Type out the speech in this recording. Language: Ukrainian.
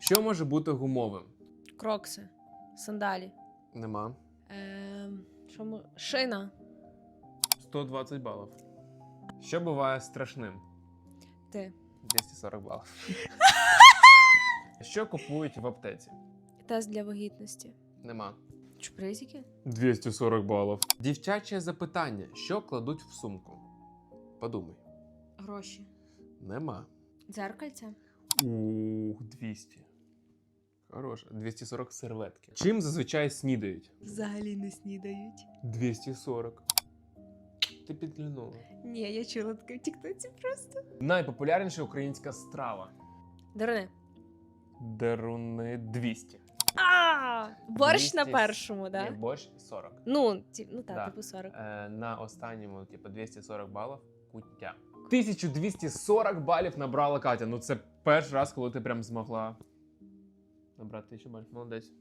Що може бути гумовим? Крокси. Сандалі. Нема. Шина. 120 балів. Що буває страшним? Ти. 240 балів. Що купують в аптеці? Тест для вагітності. Нема. Чупризики? 240 балів. Дівчаче запитання. Що кладуть в сумку? Подумай. Гроші. Нема. Дзеркальця. 200. Хороше. 240 серветки. Чим зазвичай снідають? Взагалі не снідають. 240. Ти підглянула. Ні, я чула таке в тіктоці просто. Найпопулярніша українська страва. Дарини. Деруни 200. Борщ на 200. першому, Ні, да? борщ 40. Так, типу 40. На останньому, 240 балів куття. 1240 балів набрала Катя. Ну це перший раз, коли ти прям змогла набрати 1000 балів. Молодець.